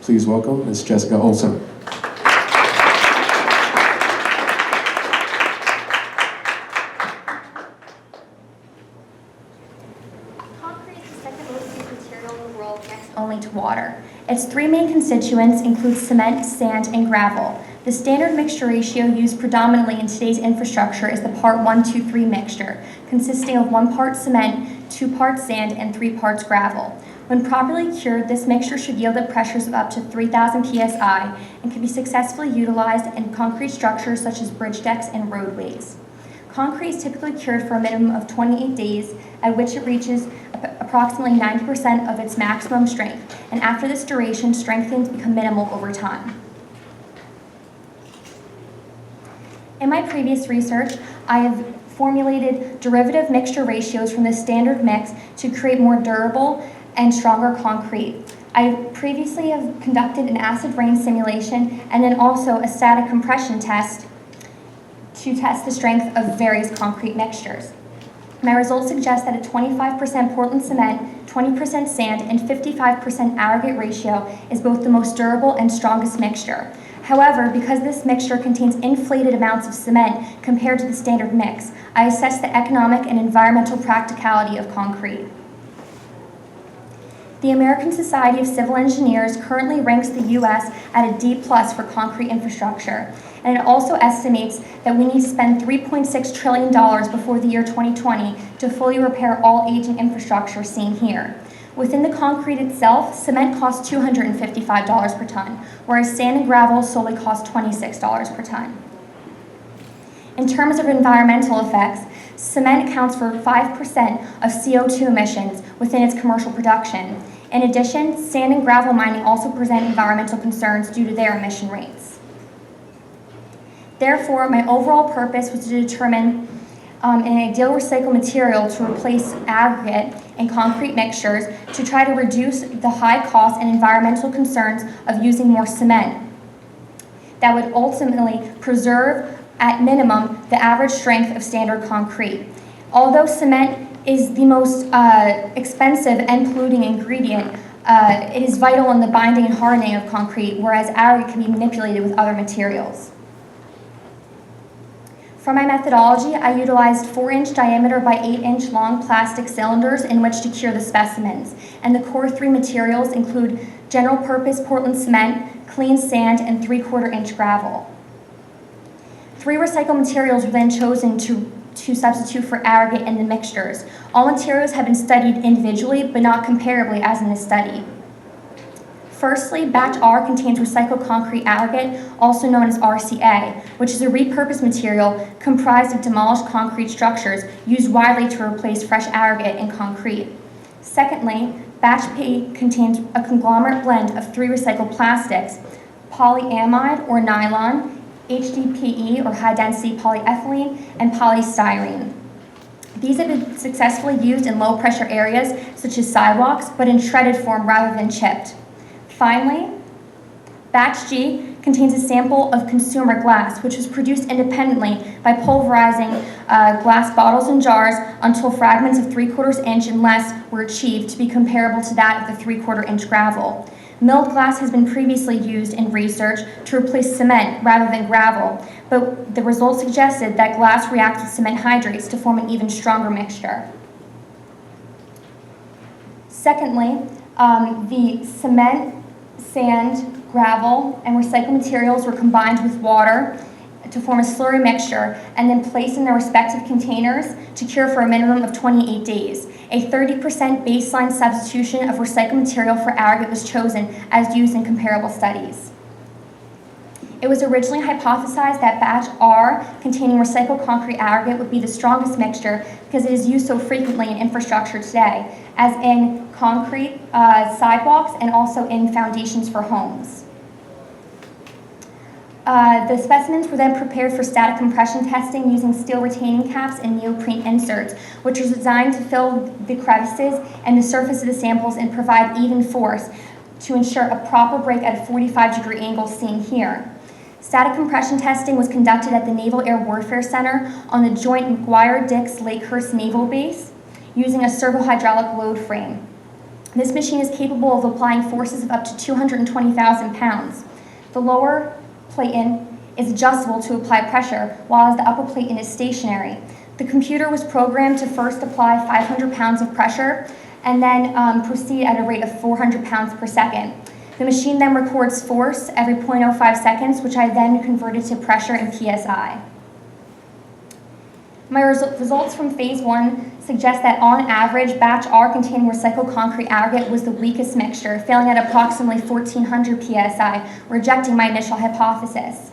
Please welcome Ms. Jessica Olsen. Concrete is the second most used material in the world, next only to water. Its three main constituents include cement, sand, and gravel. The standard mixture ratio used predominantly in today's infrastructure is the part 1-2-3 mixture, consisting of 1 part cement, 2 parts sand, and 3 parts gravel. When properly cured, this mixture should yield at pressures of up to 3,000 psi and can be successfully utilized in concrete structures such as bridge decks and roadways. Concrete is typically cured for a minimum of 28 days, at which it reaches approximately 90% of its maximum strength, and after this duration, strengthenings become minimal over time. In my previous research, I have formulated derivative mixture ratios from the standard mix to create more durable and stronger concrete. I previously have conducted an acid rain simulation and then also a static compression test to test the strength of various concrete mixtures. My results suggest that a 25% Portland cement, 20% sand, and 55% aggregate ratio is both the most durable and strongest mixture. However, because this mixture contains inflated amounts of cement compared to the standard mix, I assess the economic and environmental practicality of concrete. The American Society of Civil Engineers currently ranks the U.S. at a D+ for concrete infrastructure, and it also estimates that we need to spend $3.6 trillion before the year 2020 to fully repair all aging infrastructure seen here. Within the concrete itself, cement costs $255 per ton, whereas sand and gravel solely cost $26 per ton. In terms of environmental effects, cement accounts for 5% of CO2 emissions within its commercial production. In addition, sand and gravel mining also present environmental concerns due to their emission rates. Therefore, my overall purpose was to determine an ideal recycled material to replace aggregate and concrete mixtures to try to reduce the high cost and environmental concerns of using more cement that would ultimately preserve at minimum the average strength of standard concrete. Although cement is the most expensive and polluting ingredient, it is vital in the binding and hardening of concrete, whereas aggregate can be manipulated with other materials. For my methodology, I utilized 4-inch diameter by 8-inch long plastic cylinders in which to cure the specimens, and the core 3 materials include general purpose Portland cement, clean sand, and 3/4-inch gravel. 3 recycled materials were then chosen to substitute for aggregate in the mixtures. All materials have been studied individually, but not comparably as in this study. Firstly, batch R contains recycled concrete aggregate, also known as RCA, which is a repurposed material comprised of demolished concrete structures used widely to replace fresh aggregate in concrete. Secondly, batch P contains a conglomerate blend of 3 recycled plastics, polyamide or nylon, HDPE or high-density polyethylene, and polystyrene. These have been successfully used in low-pressure areas such as sidewalks, but in shredded form rather than chipped. Finally, batch G contains a sample of consumer glass, which was produced independently by pulverizing glass bottles and jars until fragments of 3/4 inch and less were achieved to be comparable to that of the 3/4-inch gravel. Milled glass has been previously used in research to replace cement rather than gravel, but the results suggested that glass reacts with cement hydrates to form an even stronger mixture. Secondly, the cement, sand, gravel, and recycled materials were combined with water to form a slurry mixture and then placed in their respective containers to cure for a minimum of 28 days. A 30% baseline substitution of recycled material for aggregate was chosen as used in comparable studies. It was originally hypothesized that batch R containing recycled concrete aggregate would be the strongest mixture because it is used so frequently in infrastructure today, as in concrete sidewalks and also in foundations for homes. The specimens were then prepared for static compression testing using steel retaining caps and neoprene inserts, which was designed to fill the crevices and the surface of the samples and provide even force to ensure a proper break at a 45-degree angle seen here. Static compression testing was conducted at the Naval Air Warfare Center on the joint McGuire-Dix Lakehurst Naval Base using a servo-hydraulic load frame. This machine is capable of applying forces of up to 220,000 pounds. The lower platen is adjustable to apply pressure, while the upper platen is stationary. The computer was programmed to first apply 500 pounds of pressure and then proceed at a rate of 400 pounds per second. The machine then records force every 0.05 seconds, which I then converted to pressure in PSI. My results from phase 1 suggest that on average, batch R containing recycled concrete aggregate was the weakest mixture, failing at approximately 1400 PSI, rejecting my initial hypothesis.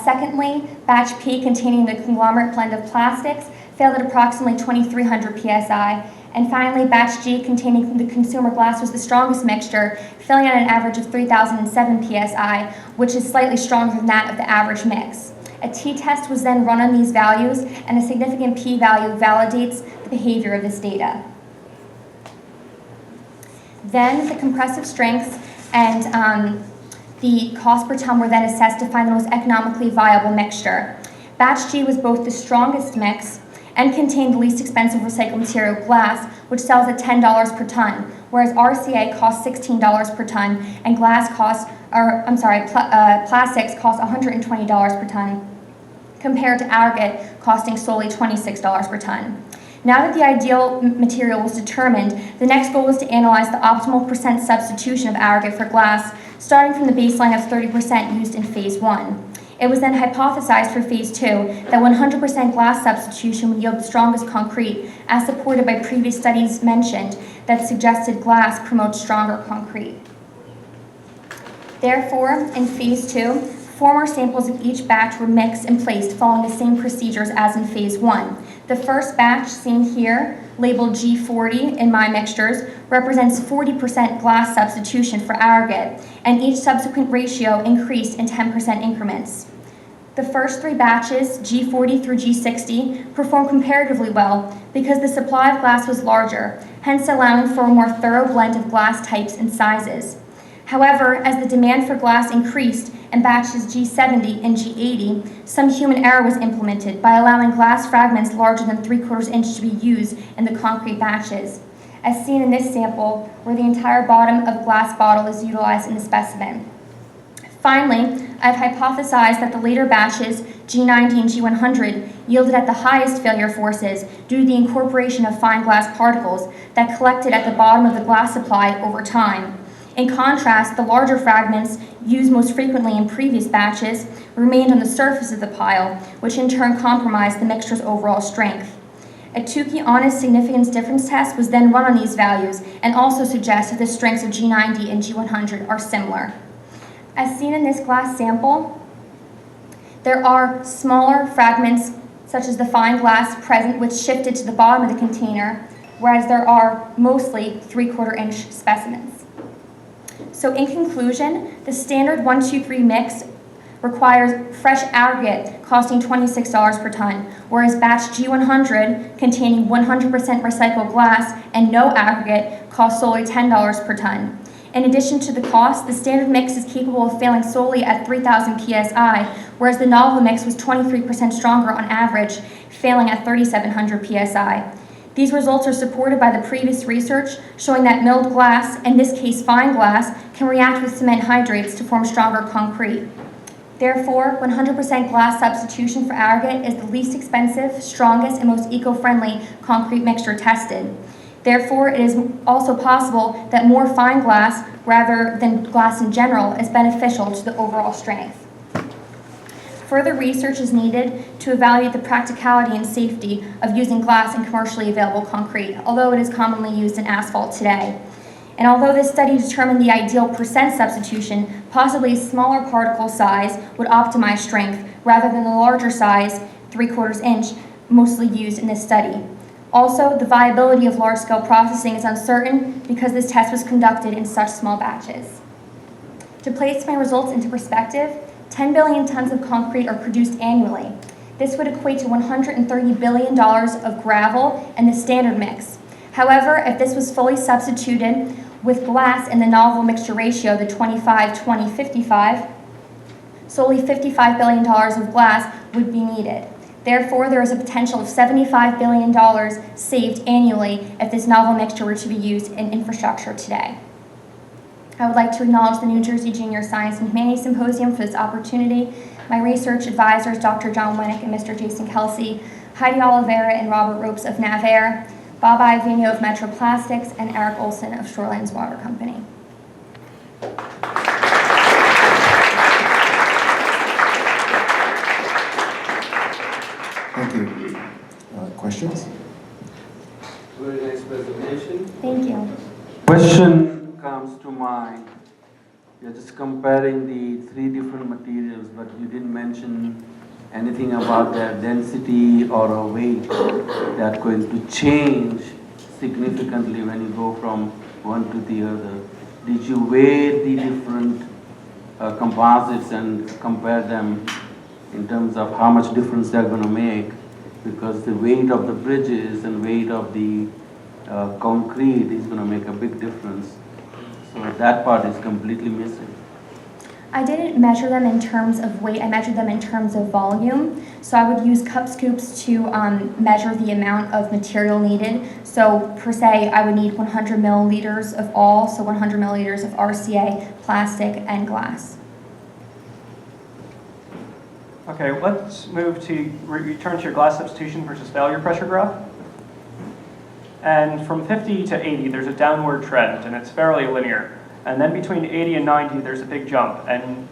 Secondly, batch P containing the conglomerate blend of plastics failed at approximately 2300 PSI. And finally, batch G containing the consumer glass was the strongest mixture, failing at an average of 3007 PSI, which is slightly stronger than that of the average mix. A t-test was then run on these values, and a significant p-value validates the behavior of this data. Then the compressive strengths and the cost per ton were then assessed to find the most economically viable mixture. Batch G was both the strongest mix and contained the least expensive recycled material, glass, which sells at $10 per ton, whereas RCA costs $16 per ton and plastics cost $120 per ton, compared to aggregate costing solely $26 per ton. Now that the ideal material was determined, the next goal was to analyze the optimal percent substitution of aggregate for glass, starting from the baseline of 30% used in phase 1. It was then hypothesized for phase 2 that 100% glass substitution would yield the strongest concrete, as supported by previous studies mentioned that suggested glass promotes stronger concrete. Therefore, in phase 2, 4 more samples of each batch were mixed and placed following the same procedures as in phase 1. The first batch, seen here, labeled G40 in my mixtures, represents 40% glass substitution for aggregate, and each subsequent ratio increased in 10% increments. The first 3 batches, G40 through G60, performed comparatively well because the supply of glass was larger, hence allowing for a more thorough blend of glass types and sizes. However, as the demand for glass increased in batches G70 and G80, some human error was implemented by allowing glass fragments larger than 3/4 inch to be used in the concrete batches, as seen in this sample, where the entire bottom of a glass bottle is utilized in the specimen. Finally, I've hypothesized that the later batches, G90 and G100, yielded at the highest failure forces due to the incorporation of fine glass particles that collected at the bottom of the glass supply over time. In contrast, the larger fragments, used most frequently in previous batches, remained on the surface of the pile, which in turn compromised the mixture's overall strength. A Tukey honest significance difference test was then run on these values and also suggests that the strengths of G90 and G100 are similar. As seen in this glass sample, there are smaller fragments, such as the fine glass present, which shifted to the bottom of the container, whereas there are mostly 3/4 inch specimens. So in conclusion, the standard 1-2-3 mix requires fresh aggregate costing $26 per ton, whereas batch G100 containing 100% recycled glass and no aggregate costs solely $10 per ton. In addition to the cost, the standard mix is capable of failing solely at 3000 PSI, whereas the novel mix was 23% stronger on average, failing at 3700 PSI. These results are supported by the previous research showing that milled glass, in this case fine glass, can react with cement hydrates to form stronger concrete. Therefore, 100% glass substitution for aggregate is the least expensive, strongest, and most eco-friendly concrete mixture tested. Therefore, it is also possible that more fine glass, rather than glass in general, is beneficial to the overall strength. Further research is needed to evaluate the practicality and safety of using glass in commercially available concrete, although it is commonly used in asphalt today. And although this study determined the ideal percent substitution, possibly a smaller particle size would optimize strength rather than the larger size, 3/4 inch, mostly used in this study. Also, the viability of large-scale processing is uncertain because this test was conducted in such small batches. To place my results into perspective, 10 billion tons of concrete are produced annually. This would equate to $130 billion of gravel in the standard mix. However, if this was fully substituted with glass in the novel mixture ratio, the 25-20-55, solely $55 billion of glass would be needed. Therefore, there is a potential of $75 billion saved annually if this novel mixture were to be used in infrastructure today. I would like to acknowledge the New Jersey Junior Science and Humanities Symposium for this opportunity, my research advisors, Dr. John Winnick and Mr. Jason Kelsey, Heidi Oliveira and Robert Ropes of Navair, Bob Ivino of Metro Plastics, and Eric Olson of Shorelands Water Company. Thank you. Questions? Very nice presentation. Thank you. Question comes to mind. You're just comparing the three different materials, but you didn't mention anything about their density or a weight that's going to change significantly when you go from one to the other. Did you weigh the different composites and compare them in terms of how much difference they're going to make? Because the weight of the bridges and weight of the concrete is going to make a big difference. So that part is completely missing. I didn't measure them in terms of weight, I measured them in terms of volume. So I would use cup scoops to measure the amount of material needed. So per se, I would need 100 milliliters of all, so 100 milliliters of RCA, plastic, and glass. Okay, let's move to return to your glass substitution versus failure pressure graph. And from 50 to 80, there's a downward trend, and it's fairly linear. And then between 80 and 90, there's a big jump. And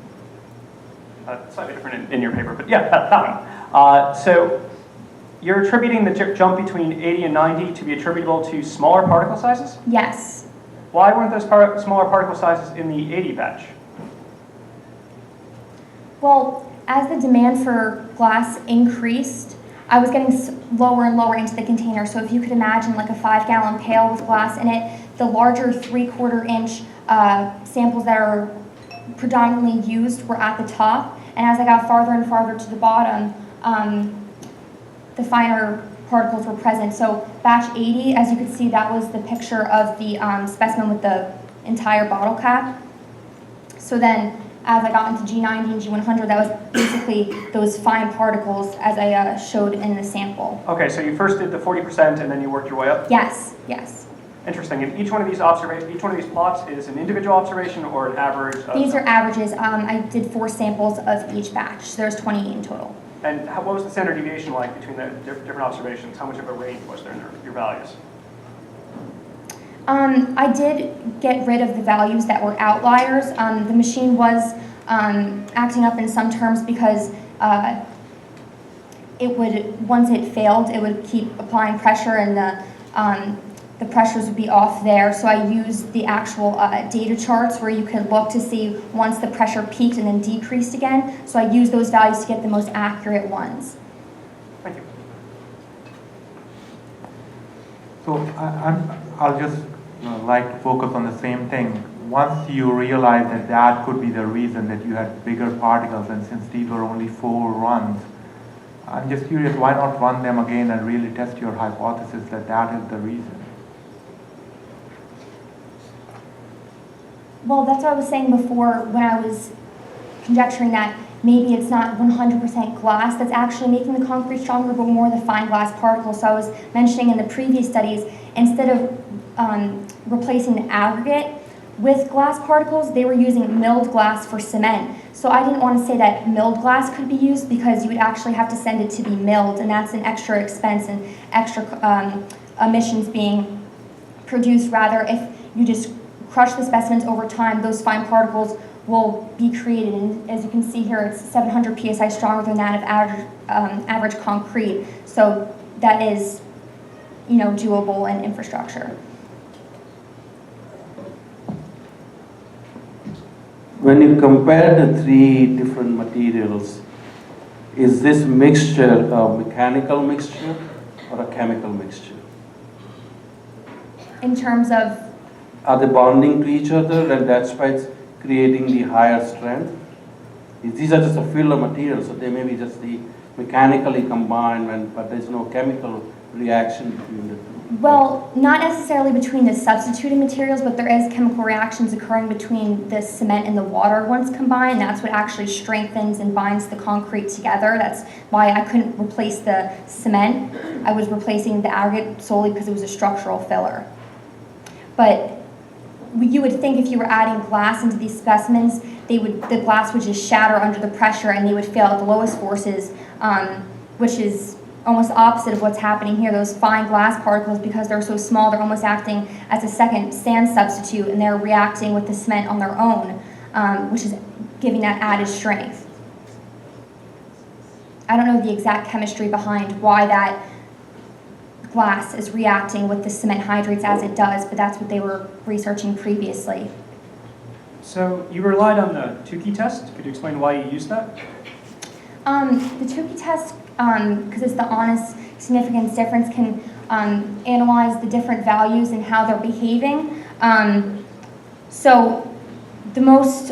slightly different in your paper, but yeah, that one. So you're attributing the jump between 80 and 90 to be attributable to smaller particle sizes? Yes. Why weren't those smaller particle sizes in the 80 batch? Well, as the demand for glass increased, I was getting lower and lower into the container. So if you could imagine like a 5-gallon pail with glass in it, the larger 3/4 inch samples that are predominantly used were at the top. And as I got farther and farther to the bottom, the finer particles were present. So batch 80, as you could see, that was the picture of the specimen with the entire bottle cap. So then as I got into G90 and G100, that was basically those fine particles as I showed in the sample. Okay, so you first did the 40% and then you worked your way up? Yes, yes. Interesting. And each one of these plots is an individual observation or an average? These are averages. I did 4 samples of each batch, so there's 28 in total. And what was the standard deviation like between the different observations? How much of a range was there in your values? I did get rid of the values that were outliers. The machine was acting up in some terms because it would, once it failed, it would keep applying pressure and the pressures would be off there. So I used the actual data charts where you could look to see once the pressure peaked and then decreased again. So I used those values to get the most accurate ones. Thank you. So I'll just like to focus on the same thing. Once you realize that that could be the reason that you had bigger particles, and since these were only 4 runs, I'm just curious, why not run them again and really test your hypothesis that that is the reason? Well, that's what I was saying before when I was conjecturing that maybe it's not 100% glass that's actually making the concrete stronger, but more the fine glass particles. So I was mentioning in the previous studies, instead of replacing the aggregate with glass particles, they were using milled glass for cement. So I didn't want to say that milled glass could be used because you would actually have to send it to be milled, and that's an extra expense and extra emissions being produced. Rather, if you just crush the specimens over time, those fine particles will be created. And as you can see here, it's 700 psi stronger than that of average concrete. So that is, doable in infrastructure. When you compare the 3 different materials, is this mixture a mechanical mixture or a chemical mixture? In terms of? Are they bonding to each other and that's why it's creating the higher strength? These are just a filler material, so they may be just the mechanically combined, but there's no chemical reaction between the two. Well, not necessarily between the substituted materials, but there is chemical reactions occurring between the cement and the water once combined. That's what actually strengthens and binds the concrete together. That's why I couldn't replace the cement. I was replacing the aggregate solely because it was a structural filler. But you would think if you were adding glass into these specimens, the glass would just shatter under the pressure and they would fail at the lowest forces, which is almost opposite of what's happening here. Those fine glass particles, because they're so small, they're almost acting as a second sand substitute, and they're reacting with the cement on their own, which is giving that added strength. I don't know the exact chemistry behind why that glass is reacting with the cement hydrates as it does, but that's what they were researching previously. So you relied on the Tukey test. Could you explain why you used that? The Tukey test, because it's the honest significance difference, can analyze the different values and how they're behaving. So the most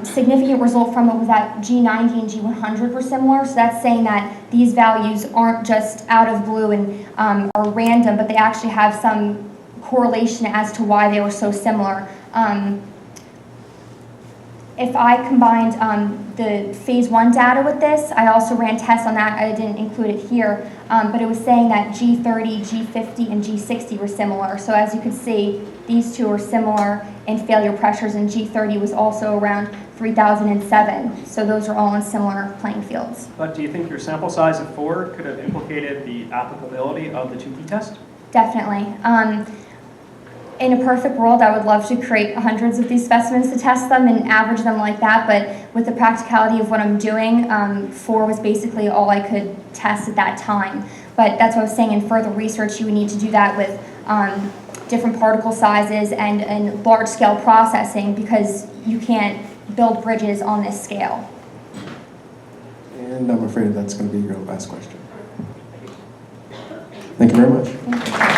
significant result from it was that G90 and G100 were similar. So that's saying that these values aren't just out of blue and are random, but they actually have some correlation as to why they were so similar. If I combined the phase 1 data with this, I also ran tests on that. I didn't include it here, but it was saying that G30, G50, and G60 were similar. So as you can see, these two are similar in failure pressures, and G30 was also around 3007. So those are all in similar playing fields. But do you think your sample size of 4 could have implicated the applicability of the Tukey test? Definitely. In a perfect world, I would love to create hundreds of these specimens to test them and average them like that, but with the practicality of what I'm doing, 4 was basically all I could test at that time. But that's what I was saying, in further research, you would need to do that with different particle sizes and large-scale processing, because you can't build bridges on this scale. And I'm afraid that's going to be your last question. Thank you very much. Thank you.